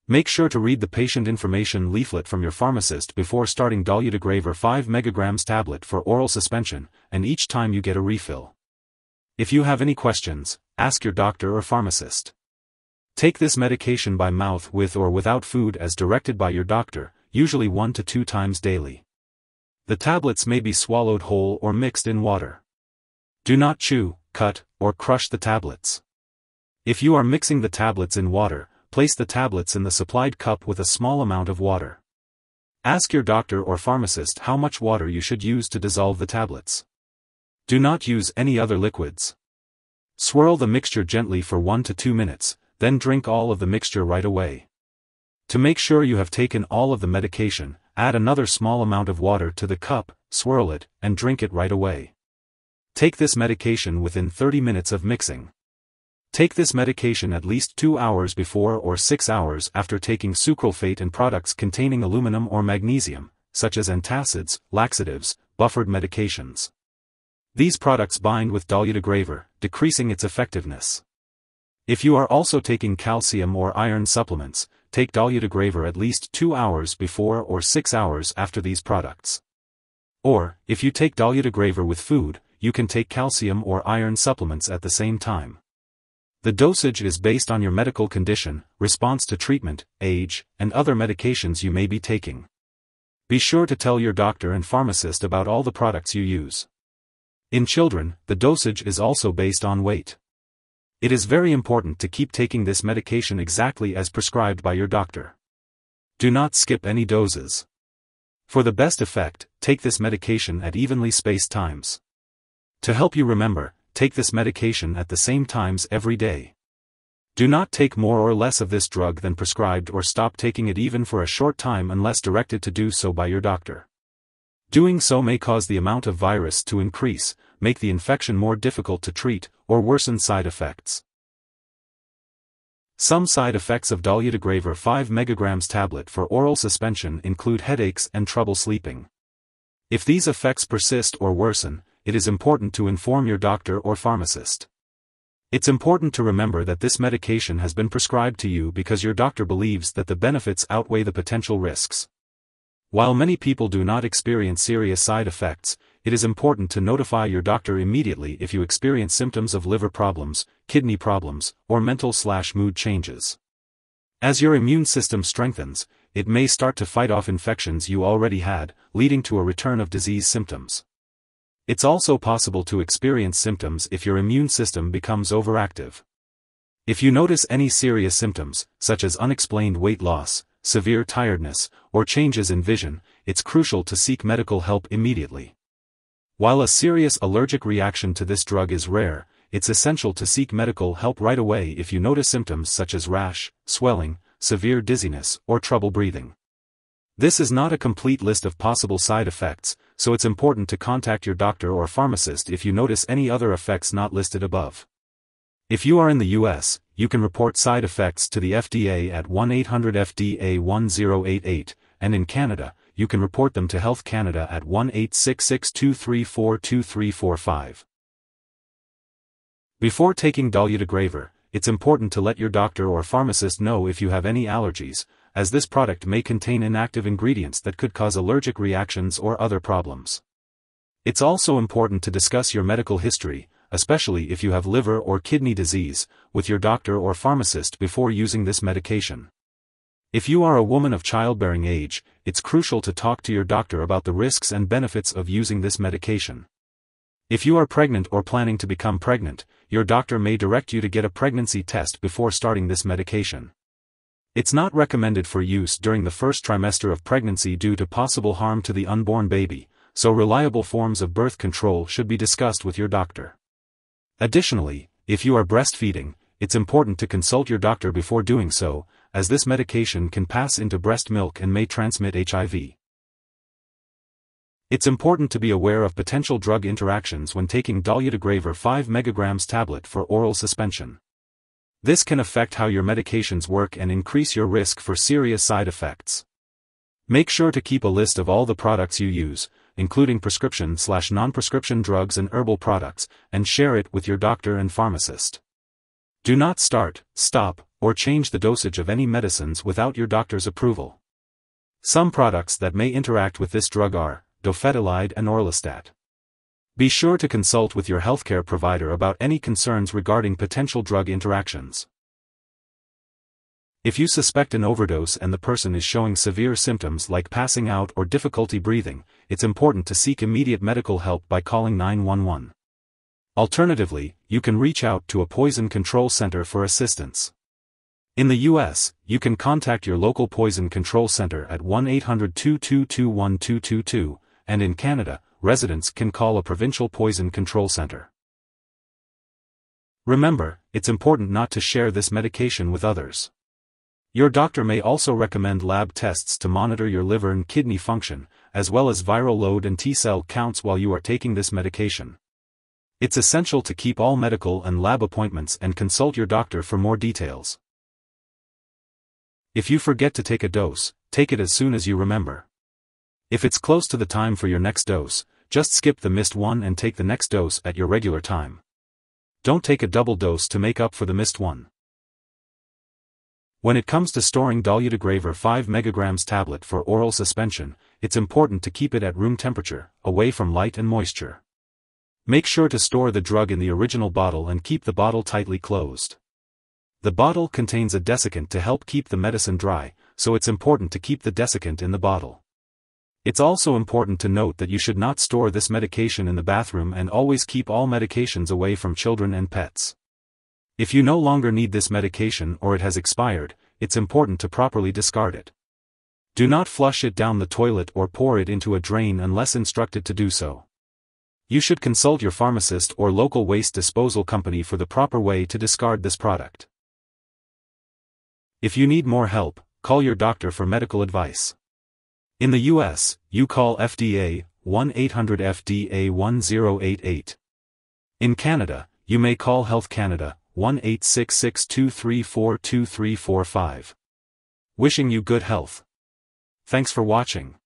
Make sure to read the Patient Information Leaflet from your pharmacist before starting Dolutegravir 5 mg tablet for oral suspension, and each time you get a refill. If you have any questions, ask your doctor or pharmacist. Take this medication by mouth with or without food as directed by your doctor, usually 1 to 2 times daily. The tablets may be swallowed whole or mixed in water. Do not chew, cut, or crush the tablets. If you are mixing the tablets in water, place the tablets in the supplied cup with a small amount of water. Ask your doctor or pharmacist how much water you should use to dissolve the tablets. Do not use any other liquids. Swirl the mixture gently for 1 to 2 minutes, then drink all of the mixture right away. To make sure you have taken all of the medication, add another small amount of water to the cup, swirl it, and drink it right away. Take this medication within 30 minutes of mixing. Take this medication at least 2 hours before or 6 hours after taking sucralfate and products containing aluminum or magnesium, such as antacids, laxatives, buffered medications. These products bind with Dolutegravir, decreasing its effectiveness. If you are also taking calcium or iron supplements, take Dolutegravir at least 2 hours before or 6 hours after these products. Or, if you take Dolutegravir with food, you can take calcium or iron supplements at the same time. The dosage is based on your medical condition, response to treatment, age, and other medications you may be taking. Be sure to tell your doctor and pharmacist about all the products you use. In children, the dosage is also based on weight. It is very important to keep taking this medication exactly as prescribed by your doctor. Do not skip any doses. For the best effect, take this medication at evenly spaced times. To help you remember, take this medication at the same times every day. Do not take more or less of this drug than prescribed or stop taking it even for a short time unless directed to do so by your doctor. Doing so may cause the amount of virus to increase, make the infection more difficult to treat, or worsen side effects. Some side effects of Dolutegravir 5 mg tablet for oral suspension include headaches and trouble sleeping. If these effects persist or worsen, it is important to inform your doctor or pharmacist. It's important to remember that this medication has been prescribed to you because your doctor believes that the benefits outweigh the potential risks. While many people do not experience serious side effects, it is important to notify your doctor immediately if you experience symptoms of liver problems, kidney problems, or mental/mood changes. As your immune system strengthens, it may start to fight off infections you already had, leading to a return of disease symptoms. It's also possible to experience symptoms if your immune system becomes overactive. If you notice any serious symptoms, such as unexplained weight loss, severe tiredness, or changes in vision, it's crucial to seek medical help immediately. While a serious allergic reaction to this drug is rare, it's essential to seek medical help right away if you notice symptoms such as rash, swelling, severe dizziness, or trouble breathing. This is not a complete list of possible side effects, so it's important to contact your doctor or pharmacist if you notice any other effects not listed above. If you are in the US, you can report side effects to the FDA at 1-800-FDA-1088, and in Canada, you can report them to Health Canada at 1-866-234-2345. Before taking Dolutegravir, it's important to let your doctor or pharmacist know if you have any allergies, as this product may contain inactive ingredients that could cause allergic reactions or other problems. It's also important to discuss your medical history, especially if you have liver or kidney disease, with your doctor or pharmacist before using this medication. If you are a woman of childbearing age, it's crucial to talk to your doctor about the risks and benefits of using this medication. If you are pregnant or planning to become pregnant, your doctor may direct you to get a pregnancy test before starting this medication. It's not recommended for use during the first trimester of pregnancy due to possible harm to the unborn baby, so reliable forms of birth control should be discussed with your doctor. Additionally, if you are breastfeeding, it's important to consult your doctor before doing so, as this medication can pass into breast milk and may transmit HIV. It's important to be aware of potential drug interactions when taking Dolutegravir 5 mg tablet for oral suspension. This can affect how your medications work and increase your risk for serious side effects. Make sure to keep a list of all the products you use, including prescription/non-prescription drugs and herbal products, and share it with your doctor and pharmacist. Do not start, stop, or change the dosage of any medicines without your doctor's approval. Some products that may interact with this drug are dofetilide and orlistat. Be sure to consult with your healthcare provider about any concerns regarding potential drug interactions. If you suspect an overdose and the person is showing severe symptoms like passing out or difficulty breathing, it's important to seek immediate medical help by calling 911. Alternatively, you can reach out to a poison control center for assistance. In the U.S., you can contact your local poison control center at 1-800-222-1222, and in Canada, residents can call a provincial poison control center. Remember, it's important not to share this medication with others. Your doctor may also recommend lab tests to monitor your liver and kidney function, as well as viral load and T-cell counts while you are taking this medication. It's essential to keep all medical and lab appointments and consult your doctor for more details. If you forget to take a dose, take it as soon as you remember. If it's close to the time for your next dose, just skip the missed one and take the next dose at your regular time. Don't take a double dose to make up for the missed one. When it comes to storing Dolutegravir 5 mg tablet for oral suspension, it's important to keep it at room temperature, away from light and moisture. Make sure to store the drug in the original bottle and keep the bottle tightly closed. The bottle contains a desiccant to help keep the medicine dry, so it's important to keep the desiccant in the bottle. It's also important to note that you should not store this medication in the bathroom and always keep all medications away from children and pets. If you no longer need this medication or it has expired, it's important to properly discard it. Do not flush it down the toilet or pour it into a drain unless instructed to do so. You should consult your pharmacist or local waste disposal company for the proper way to discard this product. If you need more help, call your doctor for medical advice. In the U.S., you call FDA, 1-800-FDA-1088. In Canada, you may call Health Canada, 1-866-234-2345. Wishing you good health. Thanks for watching.